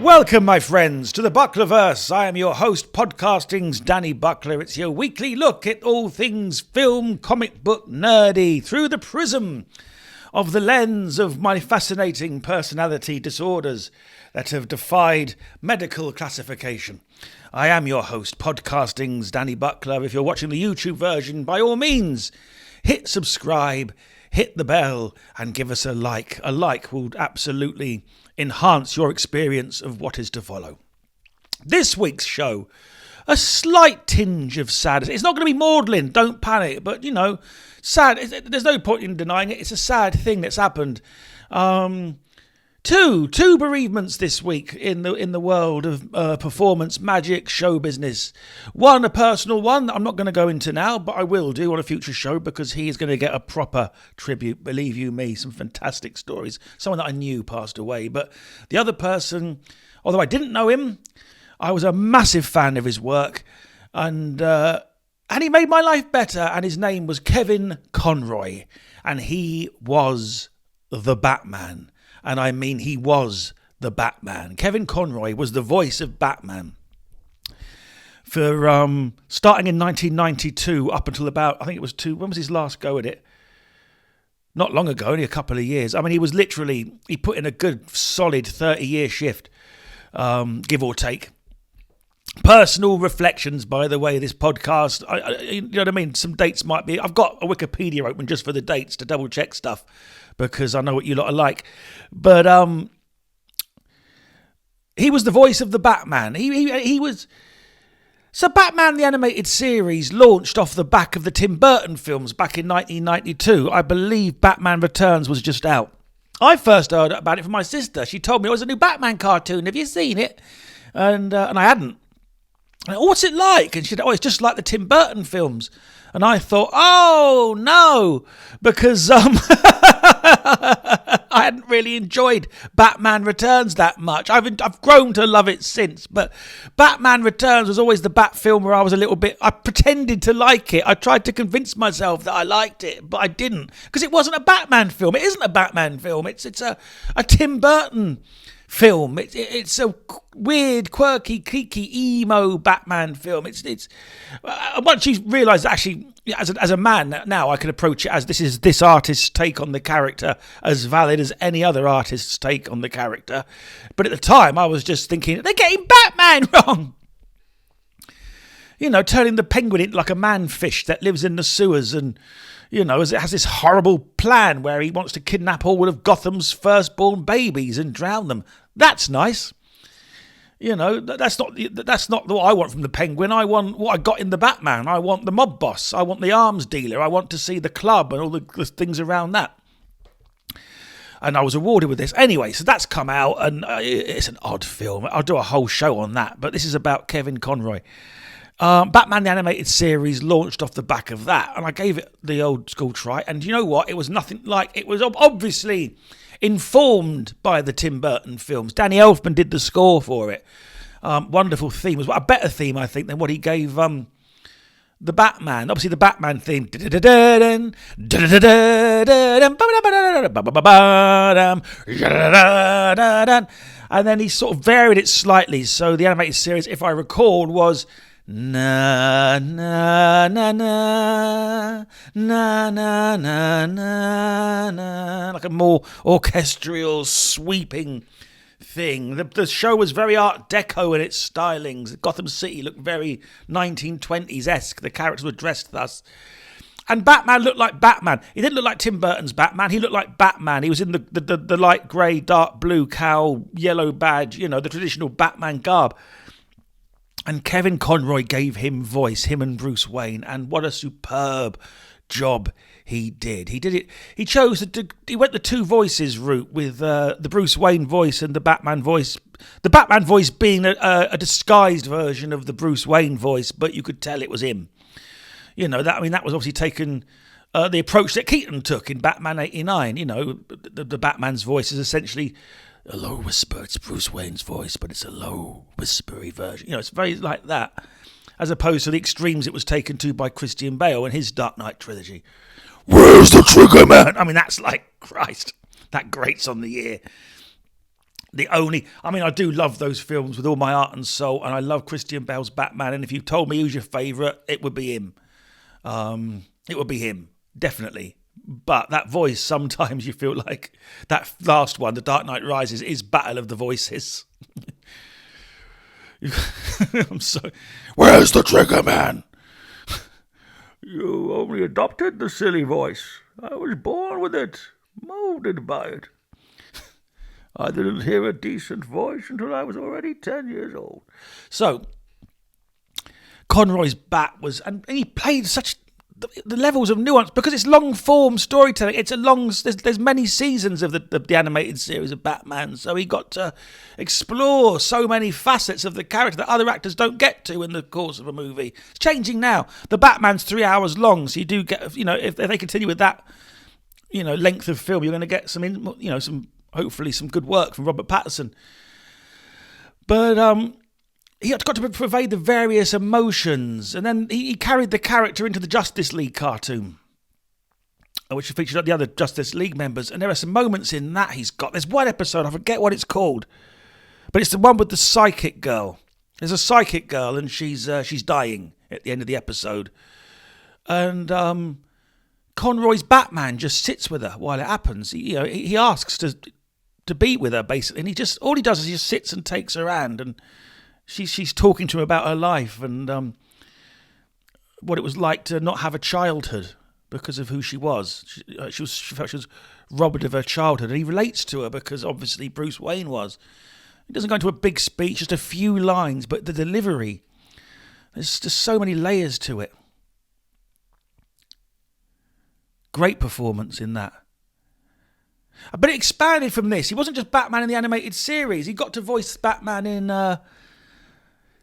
Welcome, my friends, to the Bucklerverse. I am your host, podcasting's Danny Buckler. It's your weekly look at all things film, comic book, nerdy, through the prism of the lens of my fascinating personality disorders that have defied medical classification. I am your host, podcasting's Danny Buckler. If you're watching the YouTube version, by all means, hit subscribe, hit the bell, and give us a like. A like will absolutely enhance your experience of what is to follow. This week's show, a slight tinge of sadness. It's not going to be maudlin, don't panic, but, you know, sad. There's no point in denying it. It's a sad thing that's happened. Two bereavements this week in the world of performance, magic, show business. One, a personal one that I'm not going to go into now, but I will do on a future show because he is going to get a proper tribute. Believe you me, some fantastic stories. Someone that I knew passed away. But the other person, although I didn't know him, I was a massive fan of his work. And he made my life better. And his name was Kevin Conroy. And he was the Batman. And I mean, he was the Batman. Kevin Conroy was the voice of Batman for starting in 1992 up until about, I think it was when was his last go at it? Not long ago, only a couple of years. I mean, he put in a good, solid 30-year shift, give or take. Personal reflections, by the way, this podcast, you know what I mean? Some dates might be, I've got a Wikipedia open just for the dates to double check stuff, because I know what you lot are like. But he was the voice of the Batman. He was... So Batman the Animated Series launched off the back of the Tim Burton films back in 1992. I believe Batman Returns was just out. I first heard about it from my sister. She told me it was a new Batman cartoon. Have you seen it? And I hadn't. And, what's it like? And she said, it's just like the Tim Burton films. And I thought, oh, no, because I hadn't really enjoyed Batman Returns that much. I've grown to love it since, but Batman Returns was always the Bat film where I pretended to like it. I tried to convince myself that I liked it, but I didn't, because it wasn't a Batman film. It isn't a Batman film. It's a Tim Burton film. It's a weird, quirky, geeky, emo Batman film. It's once you realise that actually, as a man now, I can approach it as this artist's take on the character as valid as any other artist's take on the character. But at the time, I was just thinking, they're getting Batman wrong. You know, turning the Penguin into like a man-fish that lives in the sewers and, you know, it has this horrible plan where he wants to kidnap all of Gotham's firstborn babies and drown them. That's nice. You know, that's not what I want from the Penguin. I want what I got in the Batman. I want the mob boss. I want the arms dealer. I want to see the club and all the things around that. And I was awarded with this. Anyway, so that's come out, and it's an odd film. I'll do a whole show on that. But this is about Kevin Conroy. Batman the Animated Series launched off the back of that, and I gave it the old school try, and you know what? It was nothing like... It was obviously informed by the Tim Burton films. Danny Elfman did the score for it. Wonderful theme. It was a better theme, I think, than what he gave the Batman. Obviously, the Batman theme. And then he sort of varied it slightly. So the animated series, if I recall, was... Na na na na na na na na na, like a more orchestral, sweeping thing. The show was very Art Deco in its stylings. Gotham City looked very 1920s-esque. The characters were dressed thus. And Batman looked like Batman. He didn't look like Tim Burton's Batman. He looked like Batman. He was in the light grey, dark blue cowl, yellow badge, you know, the traditional Batman garb. And Kevin Conroy gave him voice, him and Bruce Wayne, and what a superb job he did. He did it. He chose he went the two voices route with the Bruce Wayne voice and the Batman voice. The Batman voice being a disguised version of the Bruce Wayne voice, but you could tell it was him. You know, that was obviously taken the approach that Keaton took in Batman '89. You know, the Batman's voice is essentially a low whisper. It's Bruce Wayne's voice, but it's a low whispery version. You know, it's very like that, as opposed to the extremes it was taken to by Christian Bale in his Dark Knight trilogy. Where's the trigger man? I mean, that's like, Christ, that grates on the ear. I do love those films with all my heart and soul, and I love Christian Bale's Batman, and if you told me who's your favourite, it would be him. It would be him, definitely. But that voice, sometimes you feel like that last one, The Dark Knight Rises, is Battle of the Voices. I'm sorry. Where's the trigger man? You only adopted the silly voice. I was born with it, moulded by it. I didn't hear a decent voice until I was already 10 years old. So, Conroy's Bat was, and he played such the levels of nuance because it's long form storytelling. It's a long. There's many seasons of the animated series of Batman, so he got to explore so many facets of the character that other actors don't get to in the course of a movie. It's changing now. The Batman's 3 hours long, so you do get, if they continue with that, length of film, you're going to get some hopefully some good work from Robert Pattinson. But he had got to pervade the various emotions, and then he carried the character into the Justice League cartoon, which featured the other Justice League members. And there are some moments in that he's got. There's one episode, I forget what it's called, but it's the one with the psychic girl. There's a psychic girl, and she's dying at the end of the episode, and Conroy's Batman just sits with her while it happens. He asks to be with her basically, and all he does is he just sits and takes her hand, and she's talking to him about her life and what it was like to not have a childhood because of who she was. She felt she was robbed of her childhood, and he relates to her because obviously Bruce Wayne was. He doesn't go into a big speech, just a few lines, but the delivery, there's just so many layers to it. Great performance in that. But it expanded from this. He wasn't just Batman in the animated series. He got to voice Batman in...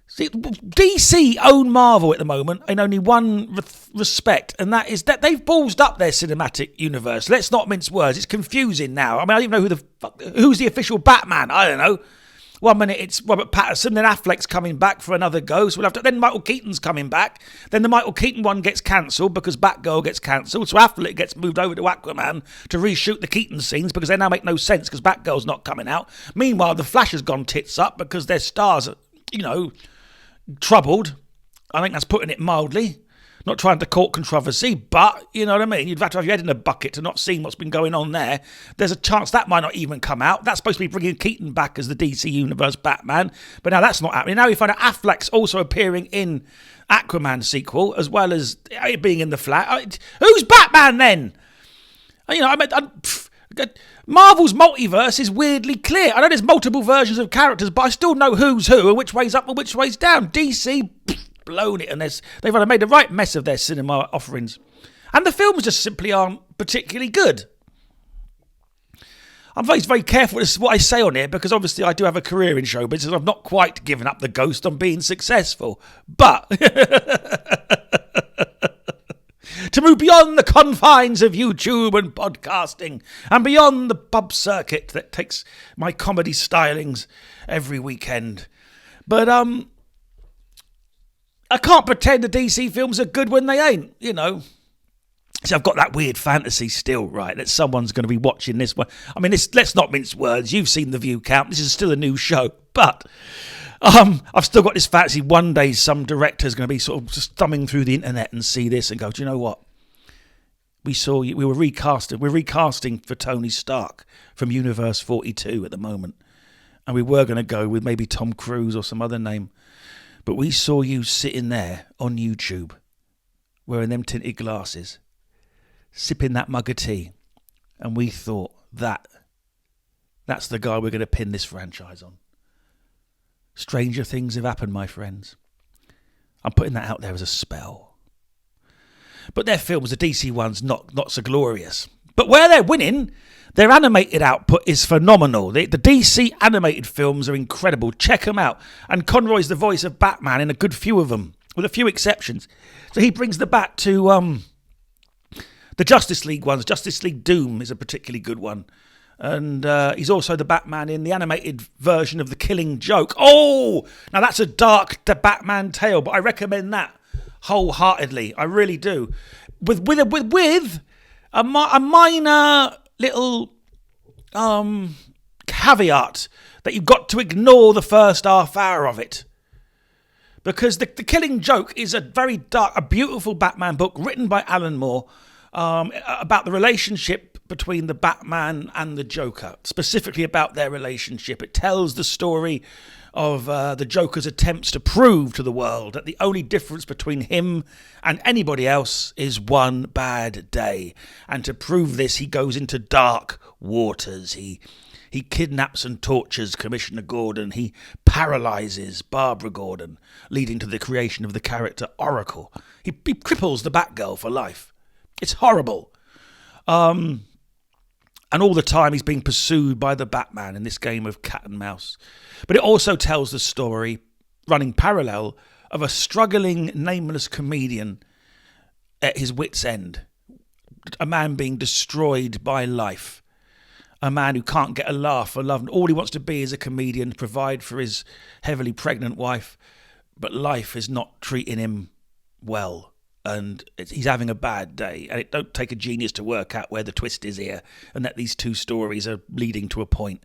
DC own Marvel at the moment in only one respect, and that is that they've ballsed up their cinematic universe. Let's not mince words. It's confusing now. I don't even know who's the official Batman. I don't know. 1 minute it's Robert Pattinson, then Affleck's coming back for another go. So then Michael Keaton's coming back. Then the Michael Keaton one gets cancelled because Batgirl gets cancelled. So Affleck gets moved over to Aquaman to reshoot the Keaton scenes because they now make no sense because Batgirl's not coming out. Meanwhile, the Flash has gone tits up because their stars are, troubled. I think that's putting it mildly. Not trying to court controversy, but you know what I mean. You'd have to have your head in a bucket to not see what's been going on there. There's a chance that might not even come out. That's supposed to be bringing Keaton back as the DC Universe Batman, but now that's not happening. Now we find out Affleck's also appearing in Aquaman sequel as well as it being in the Flash. Who's Batman then? Marvel's multiverse is weirdly clear. I know there's multiple versions of characters, but I still know who's who and which way's up and which way's down. DC blown it, and they've made a right mess of their cinema offerings. And the films just simply aren't particularly good. I'm very, very careful with what I say on here because obviously I do have a career in show business. I've not quite given up the ghost on being successful. But to move beyond the confines of YouTube and podcasting and beyond the pub circuit that takes my comedy stylings every weekend. But I can't pretend the DC films are good when they ain't, So I've got that weird fantasy still, right, that someone's going to be watching this one. I mean, let's not mince words. You've seen the view count. This is still a new show. But I've still got this fantasy. One day some director's going to be sort of just thumbing through the internet and see this and go, do you know what? We saw you. We're recasting for Tony Stark from Universe 42 at the moment. And we were going to go with maybe Tom Cruise or some other name. But we saw you sitting there on YouTube, wearing them tinted glasses, sipping that mug of tea, and we thought that's the guy we're going to pin this franchise on. Stranger things have happened, my friends. I'm putting that out there as a spell. But their films, the DC ones, not so glorious. But where they're winning, their animated output is phenomenal. The DC animated films are incredible. Check them out. And Conroy's the voice of Batman in a good few of them, with a few exceptions. So he brings the bat to the Justice League ones. Justice League Doom is a particularly good one. And he's also the Batman in the animated version of The Killing Joke. Oh, now that's a dark Batman tale, but I recommend that wholeheartedly. I really do. With a minor little caveat that you've got to ignore the first half hour of it. Because The Killing Joke is a very dark, a beautiful Batman book written by Alan Moore about the relationship between the Batman and the Joker, specifically about their relationship. It tells the story of the Joker's attempts to prove to the world that the only difference between him and anybody else is one bad day. And to prove this, he goes into dark waters. He kidnaps and tortures Commissioner Gordon. He paralyzes Barbara Gordon, leading to the creation of the character Oracle. He cripples the Batgirl for life. It's horrible. And all the time he's being pursued by the Batman in this game of cat and mouse. But it also tells the story, running parallel, of a struggling, nameless comedian at his wit's end. A man being destroyed by life. A man who can't get a laugh or love. And all he wants to be is a comedian, provide for his heavily pregnant wife. But life is not treating him well. And he's having a bad day. And it don't take a genius to work out where the twist is here. And that these two stories are leading to a point.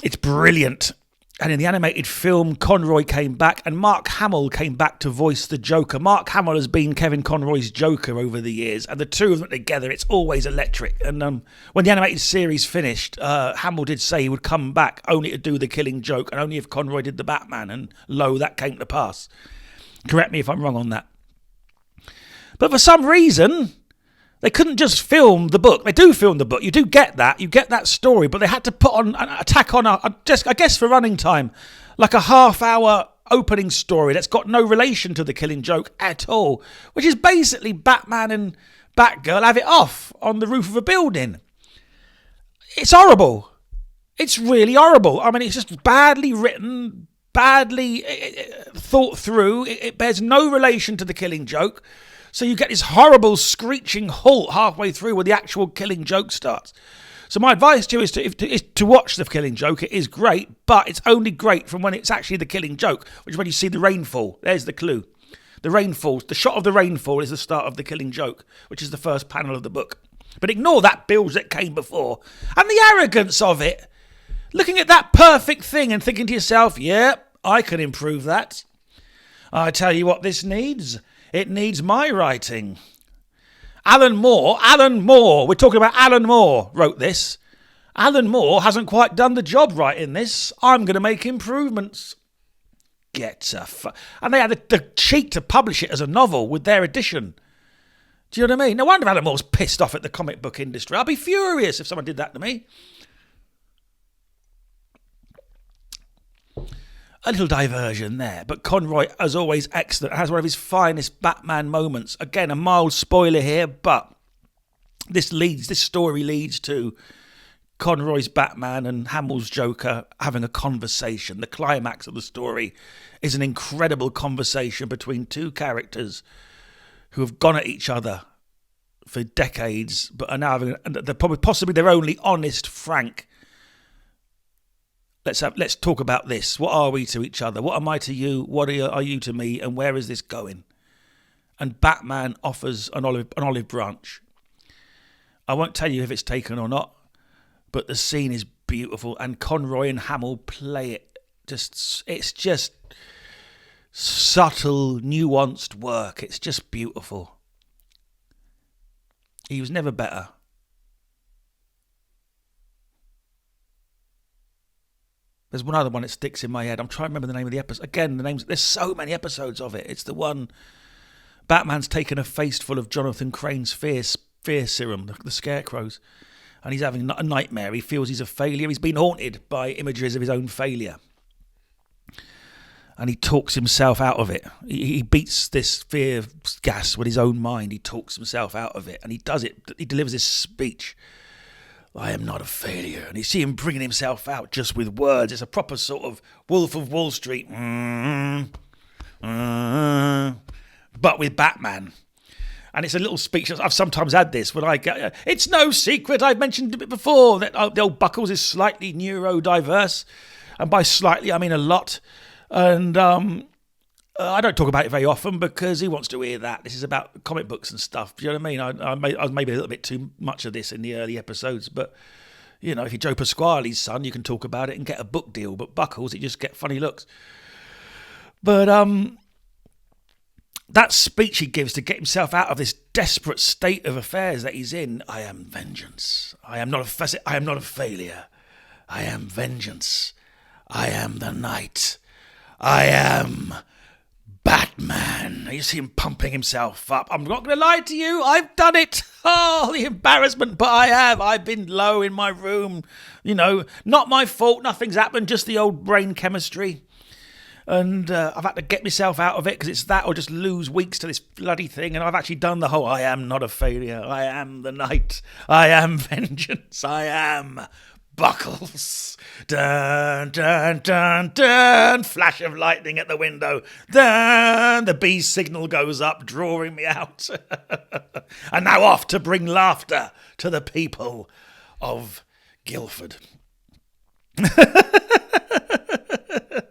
It's brilliant. And in the animated film, Conroy came back and Mark Hamill came back to voice the Joker. Mark Hamill has been Kevin Conroy's Joker over the years, and the two of them together, it's always electric. And when the animated series finished, Hamill did say he would come back only to do The Killing Joke and only if Conroy did the Batman, and lo, that came to pass. Correct me if I'm wrong on that. But for some reason, they couldn't just film the book. They do film the book. You do get that. You get that story. But they had to put on, tack on, just I guess for running time, like a half-hour opening story that's got no relation to The Killing Joke at all, which is basically Batman and Batgirl have it off on the roof of a building. It's horrible. It's really horrible. I mean, it's just badly written, badly thought through. It bears no relation to The Killing Joke. So you get this horrible screeching halt halfway through where the actual Killing Joke starts. So my advice to you is to watch The Killing Joke. It is great, but it's only great from when it's actually The Killing Joke, which is when you see the rainfall. There's the clue. The rainfall, the shot of the rainfall is the start of The Killing Joke, which is the first panel of the book. But ignore that bilge that came before. And the arrogance of it. Looking at that perfect thing and thinking to yourself, yep, I can improve that. I tell you what this needs. It needs my writing. Alan Moore, we're talking about Alan Moore wrote this. Alan Moore hasn't quite done the job right in this. I'm going to make improvements. And they had the cheek to publish it as a novel with their edition. Do you know what I mean? No wonder Alan Moore's pissed off at the comic book industry. I'd be furious if someone did that to me. A little diversion there, but Conroy, as always, excellent. Has one of his finest Batman moments. Again, a mild spoiler here, but this story leads to Conroy's Batman and Hamill's Joker having a conversation. The climax of the story is an incredible conversation between two characters who have gone at each other for decades, but are now having possibly their only honest, frank. Let's talk about this. What are we to each other? What am I to you? What are you to me? And where is this going? And Batman offers an olive branch. I won't tell you if it's taken or not, but the scene is beautiful, and Conroy and Hamill play it. It's just subtle, nuanced work. It's just beautiful. He was never better. There's one other one that sticks in my head. I'm trying to remember the name of the episode. Again, there's so many episodes of it. It's the one Batman's taken a faceful of Jonathan Crane's fear serum, the Scarecrows, and he's having a nightmare. He feels he's a failure. He's been haunted by images of his own failure. And he talks himself out of it. He beats this fear gas with his own mind. He talks himself out of it. And he does it. He delivers this speech. I am not a failure. And you see him bringing himself out just with words. It's a proper sort of Wolf of Wall Street. But with Batman. And it's a little speech. I've sometimes had this when I get... It's no secret, I've mentioned it before, that the old Buckles is slightly neurodiverse. And by slightly, I mean a lot. And I don't talk about it very often because he wants to hear that. This is about comic books and stuff. Do you know what I mean? I was maybe a little bit too much of this in the early episodes, but You know, if you're Joe Pasquale's son, you can talk about it and get a book deal. But Buckles, you just get funny looks. But that speech he gives to get himself out of this desperate state of affairs that he's in. I am vengeance. I am not a failure. I am vengeance. I am the night. I am Batman. You see him pumping himself up. I'm not going to lie to you. I've done it. Oh, the embarrassment. But I have. I've been low in my room. You know, not my fault. Nothing's happened. Just the old brain chemistry. And I've had to get myself out of it because it's that or just lose weeks to this bloody thing. And I've actually done the whole I am not a failure. I am the night. I am vengeance. I am Buckles. Dun, dun, dun, dun. Flash of lightning at the window. Dun. The bee signal goes up, drawing me out. And now off to bring laughter to the people of Guildford.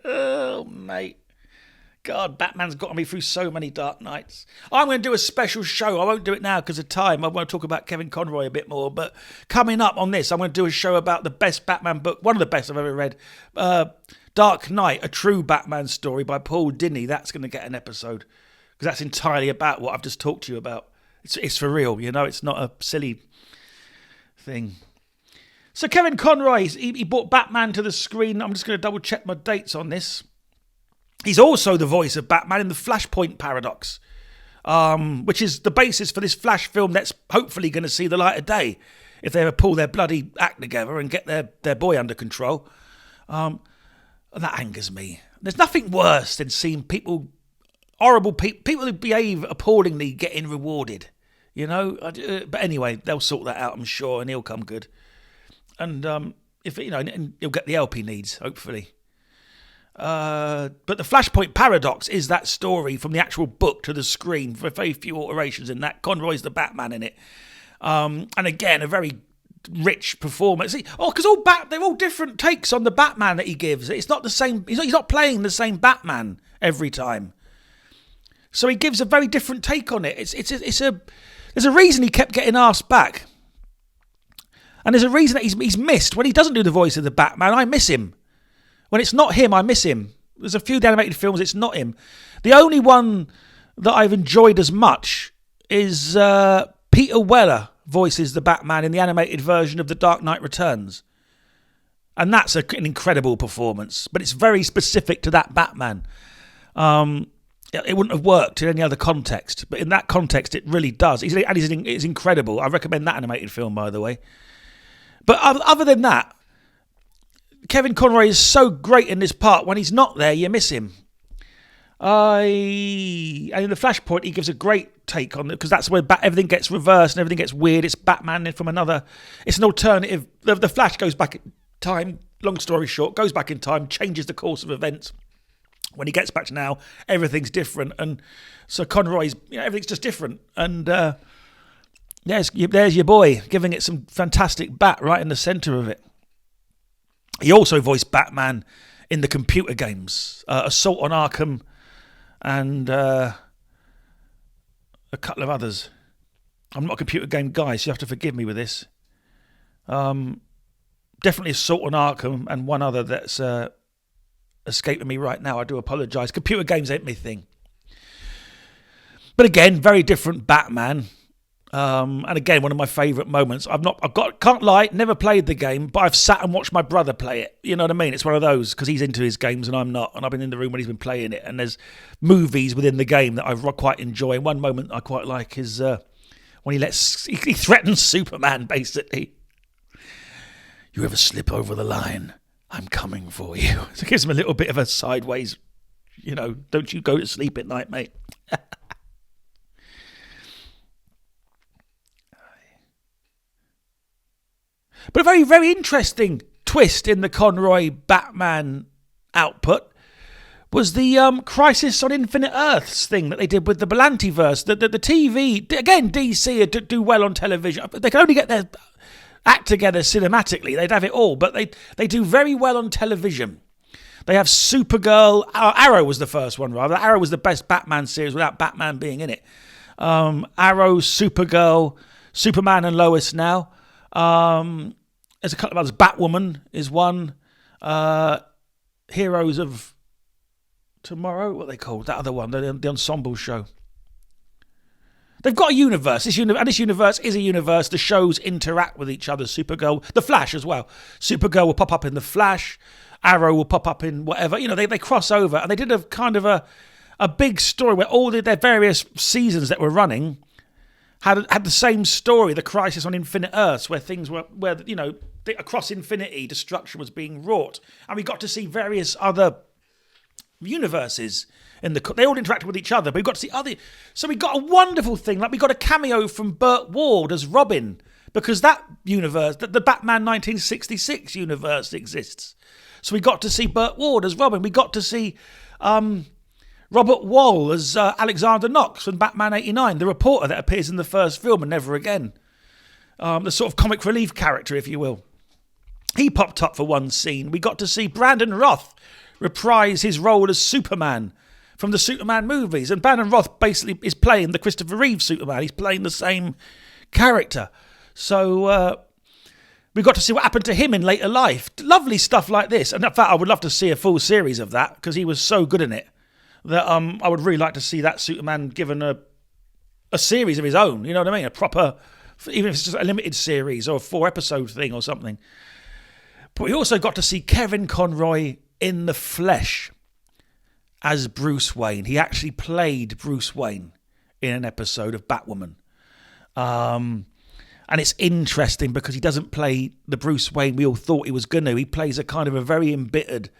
Oh, mate. God, Batman's gotten me through so many dark nights. I'm going to do a special show. I won't do it now because of time. I want to talk about Kevin Conroy a bit more. But coming up on this, I'm going to do a show about the best Batman book, one of the best I've ever read. Dark Knight, a true Batman story by Paul Dini. That's going to get an episode because that's entirely about what I've just talked to you about. It's for real, you know. It's not a silly thing. So Kevin Conroy, he brought Batman to the screen. I'm just going to double check my dates on this. He's also the voice of Batman in the Flashpoint Paradox, which is the basis for this Flash film that's hopefully going to see the light of day if they ever pull their bloody act together and get their boy under control. And that angers me. There's nothing worse than seeing horrible people who behave appallingly getting rewarded, you know. But anyway, they'll sort that out, I'm sure, and he'll come good. And if you know, and he'll get the help he needs, hopefully. But the Flashpoint Paradox is that story from the actual book to the screen, for very few alterations in that. Conroy's the Batman in it, and again a very rich performance. Because they're all different takes on the Batman that he gives. It's not the same. He's not playing the same Batman every time. So he gives a very different take on it. There's a reason he kept getting asked back. And there's a reason that he's missed. When he doesn't do the voice of the Batman, I miss him. When it's not him, I miss him. There's a few animated films, it's not him. The only one that I've enjoyed as much is Peter Weller voices the Batman in the animated version of The Dark Knight Returns. And that's an incredible performance. But it's very specific to that Batman. It wouldn't have worked in any other context. But in that context, it really does. It's incredible. I recommend that animated film, by the way. But other than that, Kevin Conroy is so great in this part. When he's not there, you miss him. And in the Flashpoint, he gives a great take on it because that's where everything gets reversed and everything gets weird. It's Batman from another. It's an alternative. The Flash goes back in time. Long story short, goes back in time, changes the course of events. When he gets back to now, everything's different, and so Conroy's, everything's just different. And there's your boy giving it some fantastic bat right in the centre of it. He also voiced Batman in the computer games, Assault on Arkham, and a couple of others. I'm not a computer game guy, so you have to forgive me with this. Definitely Assault on Arkham, and one other that's escaping me right now. I do apologise. Computer games ain't my thing. But again, very different Batman. And again, one of my favourite moments. Can't lie, never played the game, but I've sat and watched my brother play it. You know what I mean? It's one of those, because he's into his games and I'm not. And I've been in the room when he's been playing it. And there's movies within the game that I quite enjoy. And one moment I quite like is when he threatens Superman, basically. You ever slip over the line, I'm coming for you. So it gives him a little bit of a sideways, don't you go to sleep at night, mate. But a very, very interesting twist in the Conroy Batman output was the Crisis on Infinite Earths thing that they did with the Bucklerverse. The TV, again, DC do well on television. They can only get their act together cinematically. They'd have it all, but they do very well on television. They have Supergirl. Arrow was the first one, rather. Arrow was the best Batman series without Batman being in it. Arrow, Supergirl, Superman and Lois now. There's a couple of others. Batwoman is one. Heroes of Tomorrow, what are they called? That other one, the ensemble show. They've got a universe. This universe is a universe. The shows interact with each other. Supergirl, The Flash as well. Supergirl will pop up in The Flash. Arrow will pop up in whatever. They cross over. And they did a kind of a big story where all their various seasons that were running had the same story, the Crisis on Infinite Earths, where things were, across infinity, destruction was being wrought. And we got to see various other universes they all interacted with each other, but we got to see other. So we got a wonderful thing, like we got a cameo from Burt Ward as Robin, because that universe, the Batman 1966 universe exists. So we got to see Burt Ward as Robin. We got to see Robert Wall as Alexander Knox from Batman 89, the reporter that appears in the first film and never again. The sort of comic relief character, if you will. He popped up for one scene. We got to see Brandon Roth reprise his role as Superman from the Superman movies. And Brandon Roth basically is playing the Christopher Reeve Superman. He's playing the same character. So we got to see what happened to him in later life. Lovely stuff like this. And in fact, I would love to see a full series of that because he was so good in it that I would really like to see that Superman given a series of his own. You know what I mean? A proper, even if it's just a limited series or a 4-episode thing or something. But we also got to see Kevin Conroy in the flesh as Bruce Wayne. He actually played Bruce Wayne in an episode of Batwoman. And it's interesting because he doesn't play the Bruce Wayne we all thought he was going to. He plays a kind of a very embittered,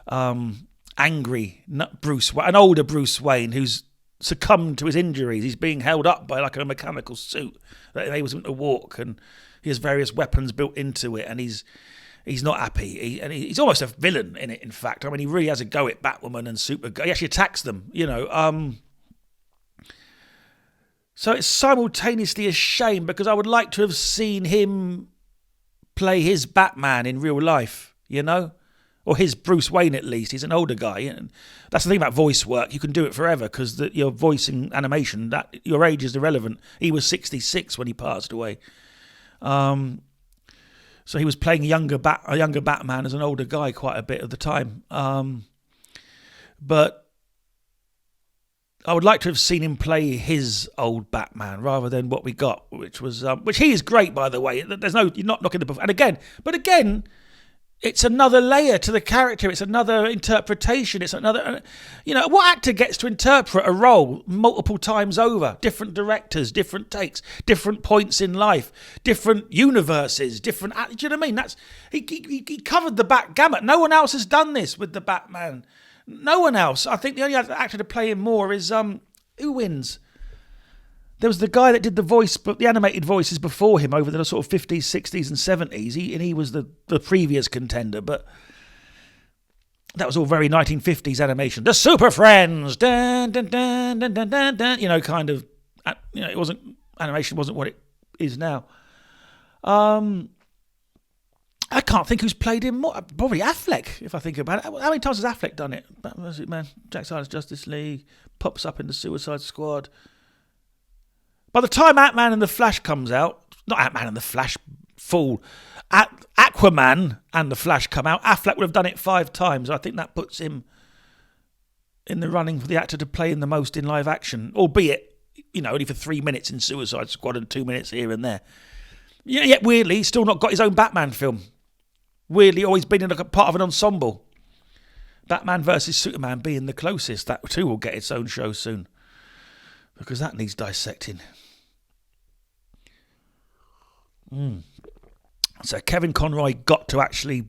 angry Bruce Wayne, an older Bruce Wayne who's succumbed to his injuries. He's being held up by like a mechanical suit that enables him to walk, and he has various weapons built into it, and he's not happy. He's almost a villain in it, in fact. I mean, he really has a go at Batwoman and Supergirl. He actually attacks them, So it's simultaneously a shame because I would like to have seen him play his Batman in real life, Or his Bruce Wayne, at least. He's an older guy. And that's the thing about voice work. You can do it forever because your voice in animation, your age is irrelevant. He was 66 when he passed away. So he was playing a younger Batman as an older guy quite a bit of the time. But I would like to have seen him play his old Batman rather than what we got, which he is great, by the way. You're not knocking the... And again, it's another layer to the character. It's another interpretation. It's another... what actor gets to interpret a role multiple times over? Different directors, different takes, different points in life, different universes, different... Do you know what I mean? He covered the backgammon. No one else has done this with the Batman. No one else. I think the only other actor to play him more is... who wins? There was the guy that did the animated voices before him over the sort of 50s, 60s and 70s. He was the previous contender, but that was all very 1950s animation. The Super Friends! Dun, dun, dun, dun, dun, dun, dun. It wasn't... Animation wasn't what it is now. I can't think who's played him more. Probably Affleck, if I think about it. How many times has Affleck done it? Jack Snyder's Justice League, pops up in the Suicide Squad... By the time Ant-Man and the Flash comes out, not Ant-Man and the Flash, fool, Aquaman and the Flash come out, Affleck would have done it 5 times. I think that puts him in the running for the actor to play in the most in live action, albeit, only for 3 minutes in Suicide Squad and 2 minutes here and there. Yet weirdly, he's still not got his own Batman film. Weirdly, always been in a part of an ensemble. Batman versus Superman being the closest. That too will get its own show soon. Because that needs dissecting. So Kevin Conroy got to actually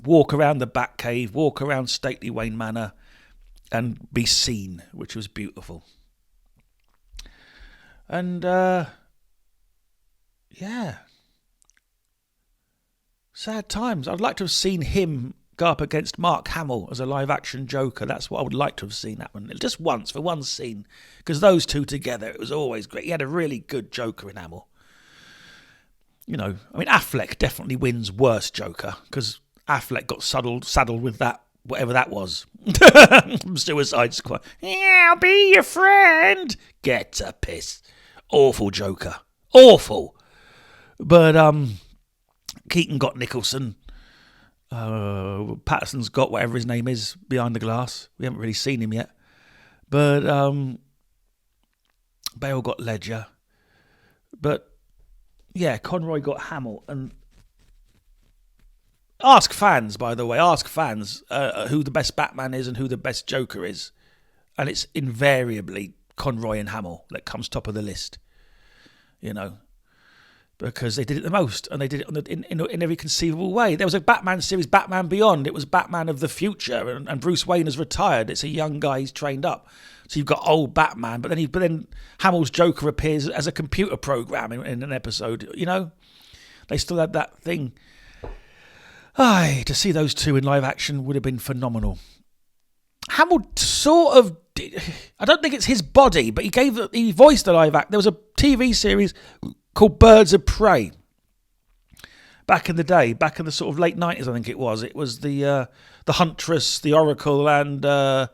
walk around the Batcave, walk around stately Wayne Manor, and be seen, which was beautiful. And, sad times. I'd like to have seen him go up against Mark Hamill as a live-action Joker. That's what I would like to have seen happen. Just once, for one scene. Because those two together, it was always great. He had a really good Joker in Hamill. Affleck definitely wins worst Joker. Because Affleck got saddled with that, whatever that was. From Suicide Squad. Yeah, I'll be your friend. Get a piss. Awful Joker. Awful. But, Keaton got Nicholson. Patterson's got whatever his name is behind the glass. We haven't really seen him yet. But Bale got Ledger. But yeah, Conroy got Hamill. And ask fans, by the way, who the best Batman is and who the best Joker is. And it's invariably Conroy and Hamill that comes top of the list. Because they did it the most, and they did it in every conceivable way. There was a Batman series, Batman Beyond. It was Batman of the future, and Bruce Wayne has retired. It's a young guy he's trained up. So you've got old Batman, but then Hamill's Joker appears as a computer program in an episode. They still had that thing. To see those two in live action would have been phenomenal. Hamill sort of did. I don't think it's his body, but he voiced the live act. There was a TV series called Birds of Prey. Back in the day, back in the sort of late 90s, I think it was. It was the Huntress, the Oracle, and the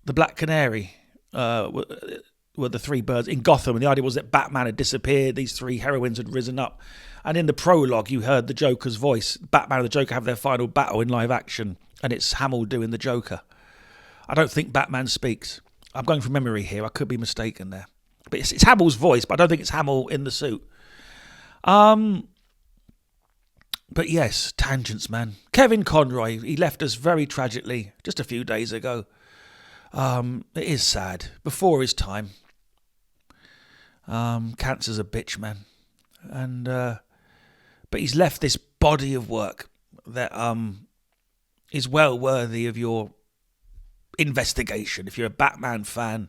Black Canary were the three birds in Gotham. And the idea was that Batman had disappeared. These three heroines had risen up. And in the prologue, you heard the Joker's voice. Batman and the Joker have their final battle in live action. And it's Hamill doing the Joker. I don't think Batman speaks. I'm going from memory here. I could be mistaken there. But it's Hamill's voice, but I don't think it's Hamill in the suit. But yes, tangents, man. Kevin Conroy, he left us very tragically just a few days ago. It is sad. Before his time. Cancer's a bitch, man. And but he's left this body of work that is well worthy of your investigation. If you're a Batman fan,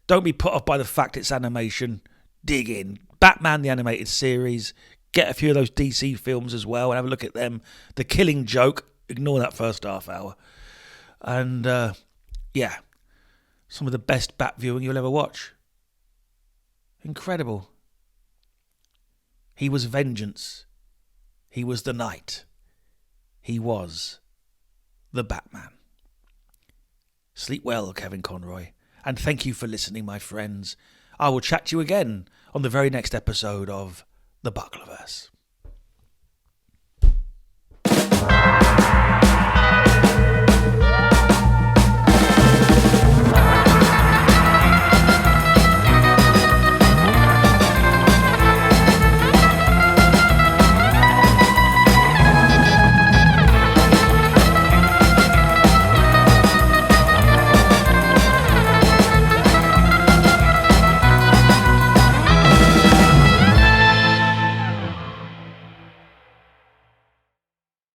don't be put off by the fact it's animation. Dig in. Batman, the animated series. Get a few of those DC films as well and have a look at them. The Killing Joke. Ignore that first half hour. And, some of the best Bat viewing you'll ever watch. Incredible. He was vengeance. He was the night. He was the Batman. Sleep well, Kevin Conroy. And thank you for listening, my friends. I will chat to you again on the very next episode of the Bucklerverse.